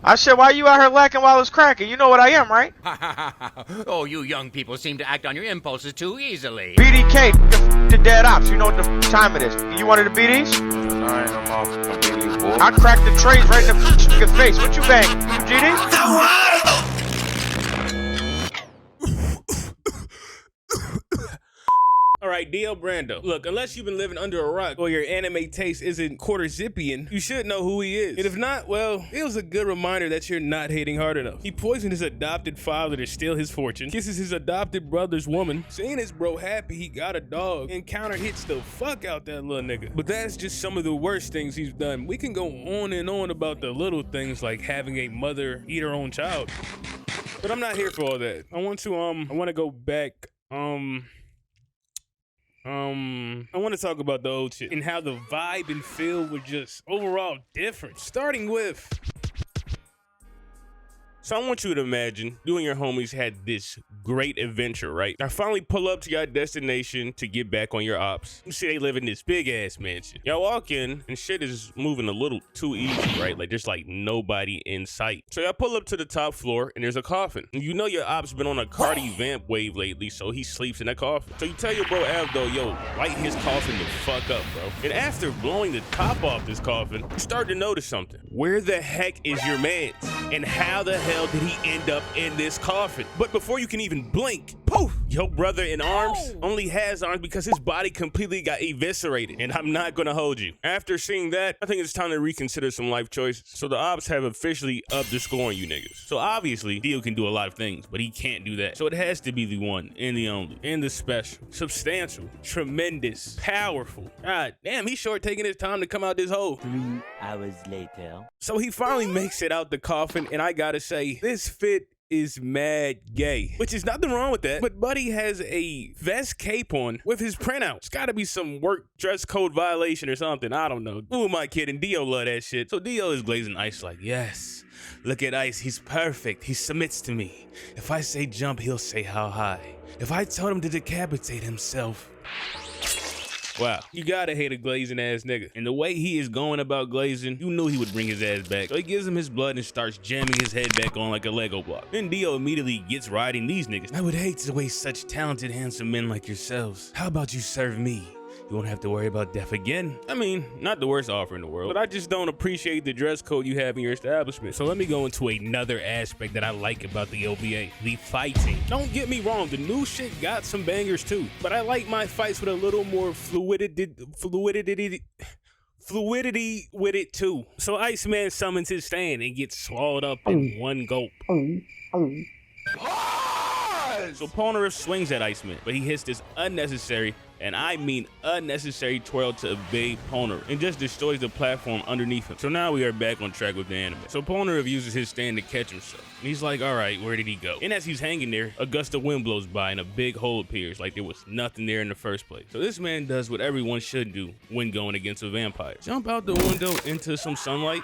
I said, why you out here lacking while it's cracking? You know what I am, right? Oh, you young people seem to act on your impulses too easily. BDK, the dead ops. You know what the time it is. You wanted the BDs? I cracked the trays right in the face. What you bang? You GD? Alright, DL Brando. Look, unless you've been living under a rock or your anime taste isn't quarter Zippian, you should know who he is. And if not, well, it was a good reminder that you're not hating hard enough. He poisoned his adopted father to steal his fortune, kisses his adopted brother's woman, seeing his bro happy he got a dog, and counter hits the fuck out that little nigga. But that's just some of the worst things he's done. We can go on and on about the little things like having a mother eat her own child. But I'm not here for all that. I want to go back, I want to talk about the old shit and how the vibe and feel were just overall different. Starting with, so I want you to imagine you and your homies had this great adventure, right? I finally pull up to your destination to get back on your ops. You see they live in this big ass mansion. Y'all walk in and shit is moving a little too easy, right? Like there's like nobody in sight. So y'all pull up to the top floor and there's a coffin. And you know your ops been on a Cardi vamp wave lately, so he sleeps in that coffin. So you tell your bro Abdo, yo, light his coffin the fuck up, bro. And after blowing the top off this coffin, you start to notice something. Where the heck is your man? And how the hell did he end up in this coffin? But before you can even blink, poof, your brother in arms only has arms because his body completely got eviscerated. And I'm not gonna hold you. After seeing that, I think it's time to reconsider some life choices. So the ops have officially upped the score on you niggas. So obviously, Dio can do a lot of things, but he can't do that. So it has to be the one and the only and the special, substantial, tremendous, powerful. God damn, he's short taking his time to come out this hole. 3 hours later. So he finally makes it out the coffin, and I gotta say, this fit is mad gay, which is nothing wrong with that. But Buddy has a vest cape on with his printout. It's gotta be some work dress code violation or something. I don't know. Who am I kidding? Dio love that shit. So Dio is glazing Ice like, yes, look at Ice. He's perfect. He submits to me. If I say jump, he'll say how high. If I told him to decapitate himself. Wow, you gotta hate a glazing ass nigga. And the way he is going about glazing, you knew he would bring his ass back. So he gives him his blood and starts jamming his head back on like a Lego block. Then Dio immediately gets riding these niggas. I would hate to waste such talented, handsome men like yourselves. How about you serve me? You won't have to worry about death again. I mean, not the worst offer in the world, but I just don't appreciate the dress code you have in your establishment. So let me go into another aspect that I like about the OVA, the fighting. Don't get me wrong, the new shit got some bangers too, but I like my fights with a little more fluidity with it too. So Iceman summons his stand and gets swallowed up in one gulp. So Polnareff swings at Iceman, but he hits this unnecessary, and I mean unnecessary, twirl to evade Polnareff and just destroys the platform underneath him. So now we are back on track with the anime. So Polnareff uses his stand to catch himself. And he's like, all right, where did he go? And as he's hanging there, a gust of wind blows by and a big hole appears like there was nothing there in the first place. So this man does what everyone should do when going against a vampire. Jump out the window into some sunlight.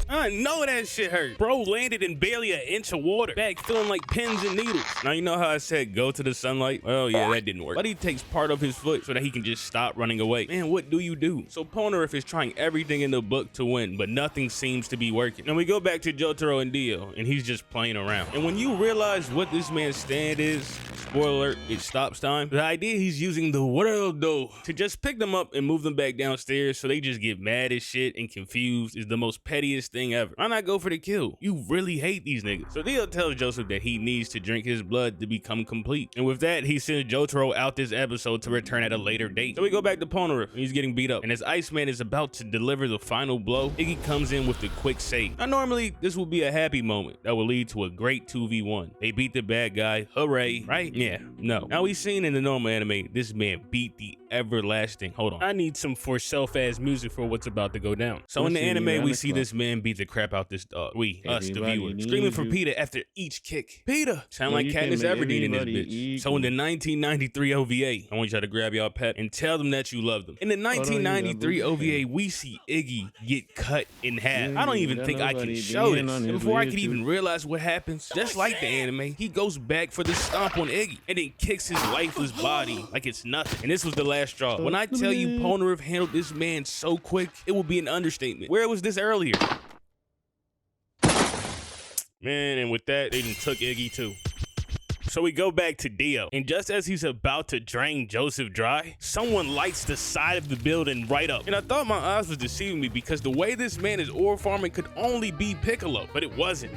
I know that shit hurt. Bro landed in barely an inch of water, back feeling like pins and needles. Now you know how I said go to the sunlight? Well, yeah, that didn't work. But he takes part of his foot so that he can just stop running away. Man, what do you do? So Polnareff is trying everything in the book to win, but nothing seems to be working. Now we go back to Jotaro and Dio, and he's just playing around. And when you realize what this man's stand is, spoiler alert, it stops time. The idea he's using the world though to just pick them up and move them back downstairs so they just get mad as shit and confused is the most pettiest thing ever. Why not go for the kill? You really hate these niggas. So Dio tells Joseph that he needs to drink his blood to become complete. And with that, he sends Jotaro out this episode to return at a later date. So we go back to Polnareff, and he's getting beat up. And as Iceman is about to deliver the final blow, Iggy comes in with the quick save. Now normally, this will be a happy moment that will lead to a great 2v1. They beat the bad guy, hooray, right? Yeah, no. Now we've seen in the normal anime, this man beat the everlasting. Hold on. I need some for self-ass music for what's about to go down. So in the anime, we see this man beat the crap out this dog. Us, the viewers, screaming for Peter after each kick. Peter! Sound like Katniss Everdeen in this bitch. So in the 1993 OVA, I want y'all to grab y'all pet and tell them that you love them. In the 1993 OVA, we see Iggy get cut in half. I don't even think I can show this. And before I can even realize what happens, just like the anime, he goes back for the stomp on Iggy and then kicks his lifeless body like it's nothing. And this was the last straw. When I tell you Polnareff handled this man so quick, it will be an understatement. Where was this earlier? Man, and with that, they done took Iggy too. So we go back to Dio, and just as he's about to drain Joseph dry, someone lights the side of the building right up. And I thought my eyes was deceiving me because the way this man is ore farming could only be Piccolo, but it wasn't.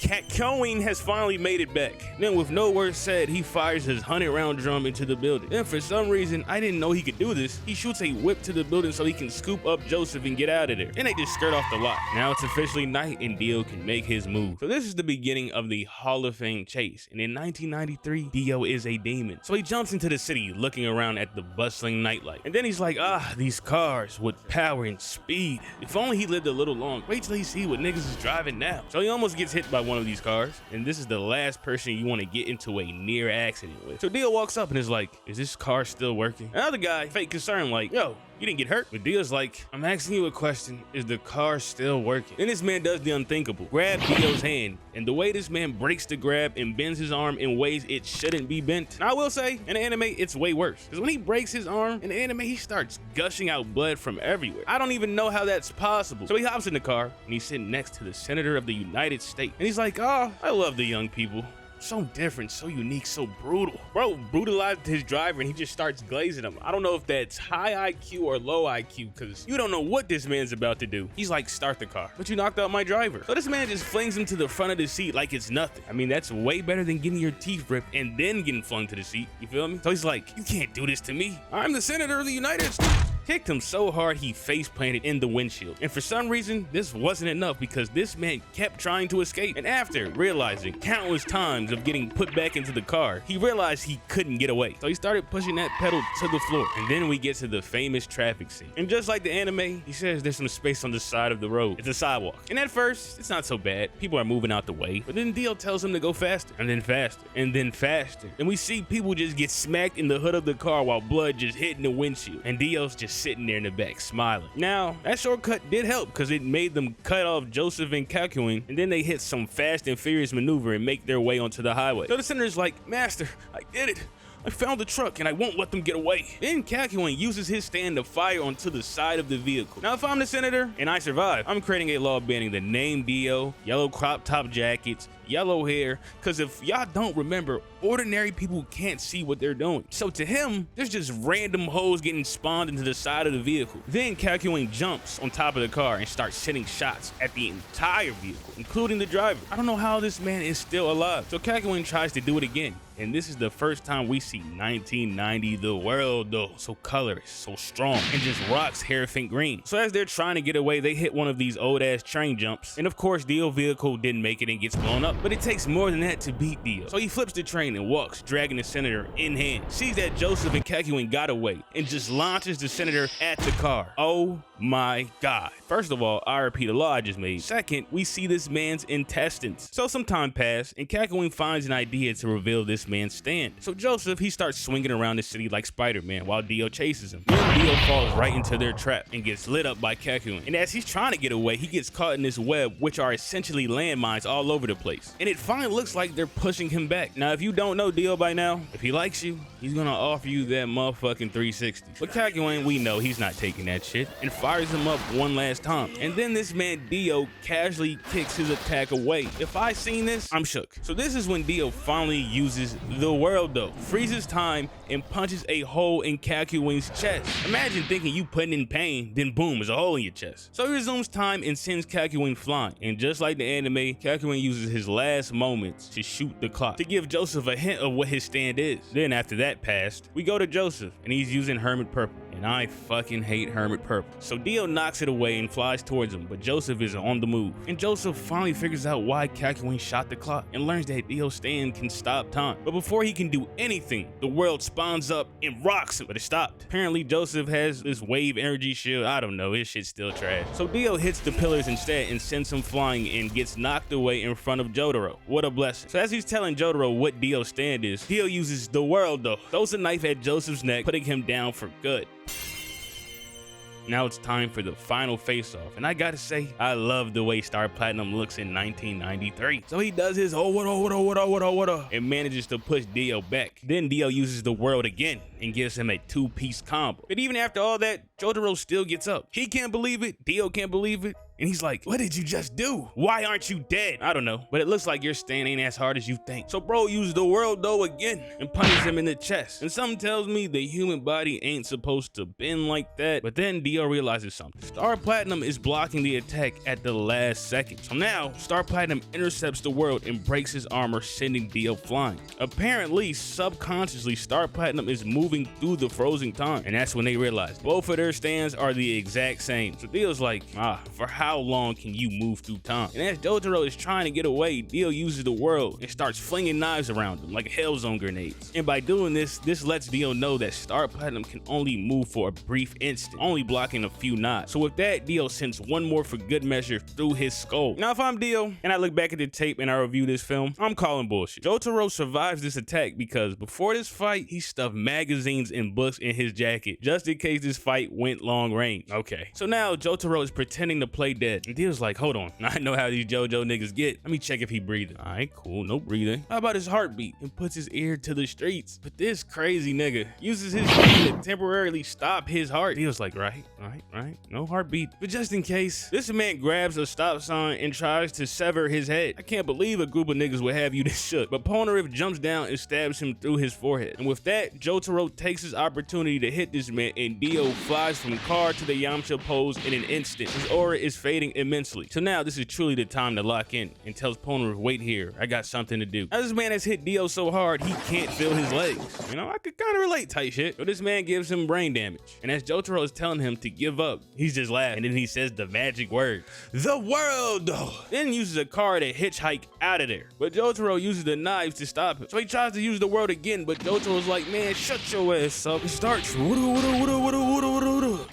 Kakyoin has finally made it back. Then with no words said, he fires his 100-round drum into the building. Then for some reason, I didn't know he could do this, he shoots a whip to the building so he can scoop up Joseph and get out of there. Then they just skirt off the lot. Now it's officially night and Dio can make his move. So this is the beginning of the Hall of Fame chase. And in 1993, Dio is a demon. So he jumps into the city looking around at the bustling nightlife. And then he's like, these cars with power and speed. If only he lived a little longer. Wait till he see what niggas is driving now. So he almost gets hit by one of these cars, and this is the last person you want to get into a near accident with. So Dio walks up and is like, is this car still working? Another guy, fake concerned, like, yo, you didn't get hurt? But Dio's like, I'm asking you a question, is the car still working? And this man does the unthinkable, grab Dio's hand, and the way this man breaks the grab and bends his arm in ways it shouldn't be bent. Now I will say, in the anime, it's way worse, because when he breaks his arm, in the anime, he starts gushing out blood from everywhere. I don't even know how that's possible. So he hops in the car, and he's sitting next to the Senator of the United States, and he's like, I love the young people. So different, so unique, so brutal. Bro brutalized his driver and he just starts glazing him. I don't know if that's high IQ or low IQ, because you don't know what this man's about to do. He's like, start the car, but you knocked out my driver. So this man just flings him to the front of the seat like it's nothing. I mean, that's way better than getting your teeth ripped and then getting flung to the seat. You feel me? So he's like, you can't do this to me. I'm the Senator of the United States. Kicked him so hard he face planted in the windshield. And for some reason, this wasn't enough because this man kept trying to escape. And after realizing countless times of getting put back into the car, he realized he couldn't get away. So he started pushing that pedal to the floor. And then we get to the famous traffic scene. And just like the anime, he says there's some space on the side of the road. It's a sidewalk. And at first, it's not so bad. People are moving out the way. But then Dio tells him to go faster. And then faster. And then faster. And we see people just get smacked in the hood of the car while blood just hitting the windshield. And Dio's just sitting there in the back smiling. Now that shortcut did help because it made them cut off Joseph and Kakyoin, and then they hit some fast and furious maneuver and make their way onto the highway. So the Senator's like, Master, I did it. I found the truck and I won't let them get away. Then Kakyoin uses his stand to fire onto the side of the vehicle. Now if I'm the Senator and I survive, I'm creating a law banning the name Dio, yellow crop top jackets, yellow hair, because if y'all don't remember, ordinary people can't see what they're doing. So to him, there's just random hoes getting spawned into the side of the vehicle. Then Kakyoin jumps on top of the car and starts sending shots at the entire vehicle, including the driver. I don't know how this man is still alive. So Kakyoin tries to do it again. And this is the first time we see 1990 the world though, so colorless, so strong, and just rocks hair faint green. So as they're trying to get away, they hit one of these old ass train jumps, and of course Dio vehicle didn't make it and gets blown up, but it takes more than that to beat Dio. So he flips the train and walks, dragging the Senator in hand, sees that Joseph and Kakyoin got away, and just launches the Senator at the car. Oh my god. First of all, I repeat a law I just made. Second, we see this man's intestines. So some time passed, and Kakyoin finds an idea to reveal this man's stand. So Joseph, he starts swinging around the city like Spider-Man while Dio chases him. Then Dio falls right into their trap and gets lit up by Kakyoin. And as he's trying to get away, he gets caught in this web, which are essentially landmines all over the place. And it finally looks like they're pushing him back. Now, if you don't know Dio by now, if he likes you, he's gonna offer you that motherfucking 360. But Kakyoin, we know he's not taking that shit, and fires him up one last time. And then this man Dio casually kicks his attack away. If I seen this, I'm shook. So this is when Dio finally uses the world though, freezes time, and punches a hole in Kakyoin's chest. Imagine thinking you putting in pain, then boom, there's a hole in your chest. So he resumes time and sends Kakyoin flying. And just like the anime, Kakyoin uses his last moments to shoot the clock to give Joseph a hint of what his stand is. Then after that passed, we go to Joseph, and he's using Hermit Purple. And I fucking hate Hermit Purple. So Dio knocks it away and flies towards him, but Joseph is on the move. And Joseph finally figures out why Kakyoin shot the clock and learns that Dio's stand can stop time. But before he can do anything, the world spawns up and rocks him, but it stopped. Apparently Joseph has this wave energy shield. I don't know, his shit's still trash. So Dio hits the pillars instead and sends him flying and gets knocked away in front of Jotaro. What a blessing. So as he's telling Jotaro what Dio's stand is, Dio uses the world though, throws a knife at Joseph's neck, putting him down for good. Now it's time for the final face-off, and I gotta say, I love the way Star Platinum looks in 1993. So he does his and manages to push Dio back. Then Dio uses the world again and gives him a two-piece combo. But even after all that, Jotaro still gets up. He can't believe it, Dio can't believe it, And he's like, what did you just do? Why aren't you dead? I don't know, but it looks like your stand ain't as hard as you think. So bro uses the world though again and punches him in the chest. And something tells me the human body ain't supposed to bend like that. But then Dio realizes something. Star Platinum is blocking the attack at the last second. So now Star Platinum intercepts the world and breaks his armor, sending Dio flying. Apparently, subconsciously, Star Platinum is moving through the frozen time. And that's when they realize both of their stands are the exact same. So Dio's like, for how long can you move through time? And as Jotaro is trying to get away, Dio uses the world and starts flinging knives around him like Hellzone grenades. And by doing this lets Dio know that Star Platinum can only move for a brief instant, only blocking a few knives. So with that, Dio sends one more for good measure through his skull. Now if I'm Dio and I look back at the tape and I review this film, I'm calling bullshit. Jotaro survives this attack because before this fight, he stuffed magazines and books in his jacket just in case this fight went long range. Okay, so now Jotaro is pretending to play dead. And Dio's like, hold on, I know how these Jojo niggas get. Let me check if he breathing. All right, cool, no breathing. How about his heartbeat? And puts his ear to the streets. But this crazy nigga uses his hand to temporarily stop his heart. Dio's like, right, no heartbeat. But just in case, this man grabs a stop sign and tries to sever his head. I can't believe a group of niggas would have you this shook. But Polnareff jumps down and stabs him through his forehead. And with that, Jotaro takes his opportunity to hit this man, and Dio flies from car to the Yamcha pose in an instant. His aura is fading immensely. So now this is truly the time to lock in, and tells Polnareff, wait here, I got something to do. Now this man has hit Dio so hard he can't feel his legs. You know, I could kind of relate type shit. So this man gives him brain damage. And as Jotaro is telling him to give up, he's just laughing. And then he says the magic word, the world. Then uses a car to hitchhike out of there. But Jotaro uses the knives to stop him. So he tries to use the world again, but Jotaro's like, man, shut your ass up. It starts. And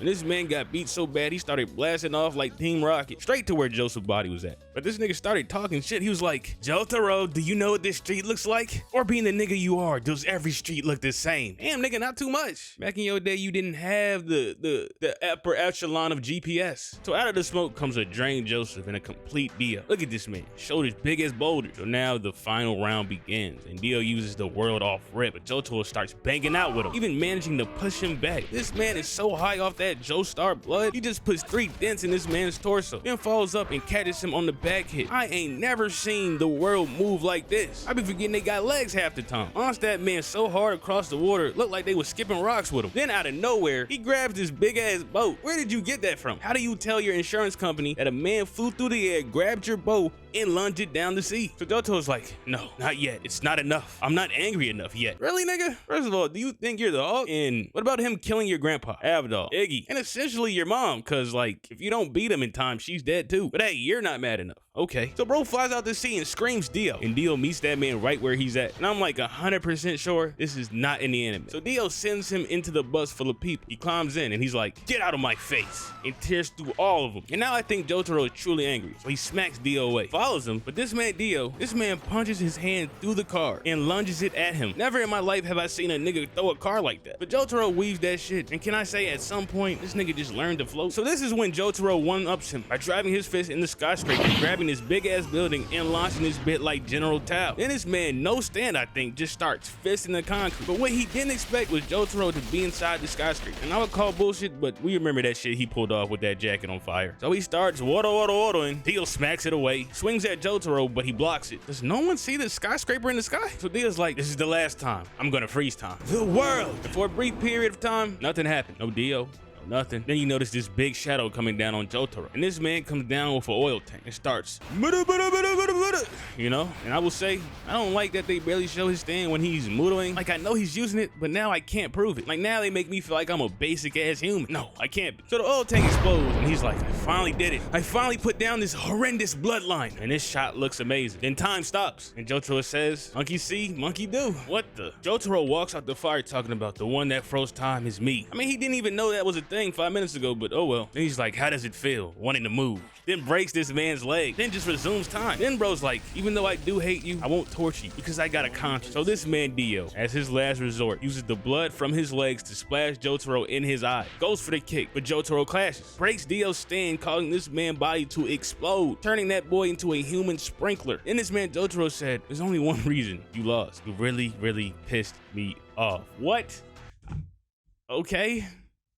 this man got beat so bad he started blasting off like Team Rocket straight to where Joseph's body was at. But this nigga started talking shit. He was like, Jotaro, do you know what this street looks like? Or being the nigga you are, does every street look the same? Damn, nigga, not too much. Back in your day, you didn't have the upper echelon of GPS. So out of the smoke comes a drained Joseph and a complete Dio. Look at this man, shoulders big as boulders. So now the final round begins, and Dio uses the world off rip, but Jotaro starts banging out with him, even managing to push him back. This man is so high off that Joestar blood, he just puts 3 dents in this man's torso, then falls up and catches him on the back hit. I ain't never seen the world move like this. I be forgetting they got legs half the time. Launched that man so hard across the water, looked like they was skipping rocks with him. Then out of nowhere, he grabs this big ass boat. Where did you get that from? How do you tell your insurance company that a man flew through the air, grabbed your boat, and lunged it down the sea? So Jotaro's like, no, not yet. It's not enough. I'm not angry enough yet. Really, nigga? First of all, do you think you're the Hulk? And what about him killing your grandpa, Avdol, Iggy, and essentially your mom? Cause like, if you don't beat him in time, she's dead too. But hey, you're not mad enough. Okay. So bro flies out to sea and screams Dio. And Dio meets that man right where he's at. And I'm like 100% sure this is not in the anime. So Dio sends him into the bus full of people. He climbs in and he's like, get out of my face. And tears through all of them. And now I think Jotaro is truly angry. So he smacks Dio away. Follows him. But this man Dio, this man punches his hand through the car and lunges it at him. Never in my life have I seen a nigga throw a car like that. But Jotaro weaves that shit. And can I say at some point, this nigga just learned to float? So this is when Jotaro one-ups him by driving his fist in the skyscraper, grabbing this big ass building and launching this bit like General Tao. Then this man, no stand I think, just starts fisting the concrete. But what he didn't expect was Jotaro to be inside the skyscraper. And I would call bullshit, but we remember that shit he pulled off with that jacket on fire. So he starts and Dio smacks it away, swings at Jotaro, but he blocks it. Does no one see the skyscraper in the sky? So Dio's like, this is the last time. I'm gonna freeze time. The world. And for a brief period of time, nothing happened. No Dio. Nothing. Then you notice this big shadow coming down on Jotaro. And this man comes down with an oil tank and starts, you know? And I will say, I don't like that they barely show his stand when he's moodling. Like, I know he's using it, but now I can't prove it. Like, now they make me feel like I'm a basic ass human. No, I can't be. So the oil tank explodes, and he's like, I finally did it. I finally put down this horrendous bloodline. And this shot looks amazing. Then time stops, and Jotaro says, monkey see, monkey do. What the? Jotaro walks out the fire talking about the one that froze time is me. I mean, he didn't even know that was a thing 5 minutes ago, but oh well. Then he's like, how does it feel wanting to move? Then breaks this man's leg, then just resumes time. Then bro's like, even though I do hate you, I won't torture you because I got a conscience. So this man Dio, as his last resort, uses the blood from his legs to splash Jotaro in his eye. Goes for the kick, but Jotaro clashes, breaks Dio's stand, causing this man's body to explode, turning that boy into a human sprinkler. Then this man Jotaro said, there's only one reason you lost. You really, really pissed me off. What? Okay.